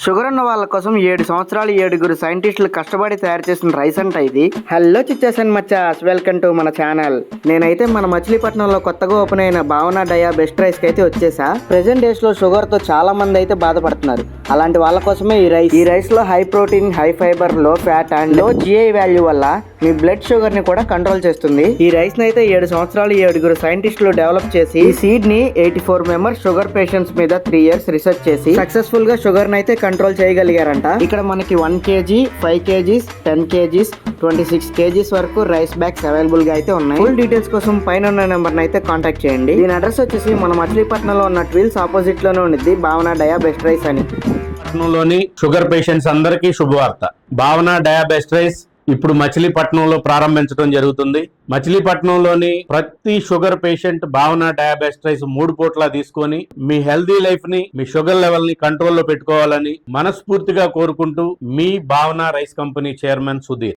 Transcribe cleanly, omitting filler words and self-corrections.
Sugar ఉన్న వాళ్ళ కోసం 7 సంవత్సరాలు 7 సైంటిస్టులు కష్టపడి తయారు చేసిన రైస్ అంట ఇది. హలో చిచ్చేసన్ మచ్చాస్, వెల్కమ్ టు మన ఛానల్. నేనైతే మన మచిలీపట్నంలో కొత్తగా ఓపెన్ అయిన భావన డయా బెస్ట్ రైస్ కి అయితే వచ్చేసా. ప్రెసెంట్ డేస్ లో షుగర్ తో చాలా మంది అయితే బాధపడుతున్నారు. అలాంటి వాళ్ళ కోసమే ఈ రైస్ లో హై ప్రోటీన్, హై ఫైబర్, లో ఫ్యాట్ అండ్ లో GI వాల్యూ వల్ల మీ బ్లడ్ షుగర్ ని కూడా కంట్రోల్ చేస్తుంది. ఈ రైస్ ని అయితే 7 సంవత్సరాలు 7 సైంటిస్టులు డెవలప్ చేసి ఈ సీడ్ ని 84 మెంబర్స్ షుగర్ పేషెంట్స్ మీద 3 years రీసెర్చ్ చేసి సక్సెస్ఫుల్ గా షుగర్ ని అయితే కంట్రోల్ చేయగలిగారంట. ఇక్కడ మనకి 1 kg, 5 kgs, 10 kgs, 26 kgs వరకు రైస్ బ్యాగ్స్ అవైలబుల్ గా అయితే ఉన్నాయి. ఫుల్ డీటెయిల్స్ కోసం పైన ఉన్న నెంబర్ ని అయితే కాంటాక్ట్ చేయండి. దీని అడ్రస్ వచ్చేసి మన మచిలీపట్నంలో ఉన్న ట్విల్స్ ఆపోజిట్ లోనే ఉంది భావన డయా బెస్ట్ రైస్ అని. పట్నంలోని షుగర్ పేషెంట్స్ అందరికీ శుభవార్త. భావన డయా బెస్ట్ రైస్ ఇప్పుడు మచిలీపట్నంలో ప్రారంభించడం జరుగుతుంది. మచిలీపట్నంలోని ప్రతి షుగర్ పేషెంట్ భావన డయా బెస్ట్ రైస్ 3 పూట్ల తీసుకొని మీ హెల్దీ లైఫ్ ని, మీ షుగర్ లెవెల్ ని కంట్రోల్లో పెట్టుకోవాలని మనస్ఫూర్తిగా కోరుకుంటూ మీ భావన రైస్ కంపెనీ చైర్మన్ సుధీర్.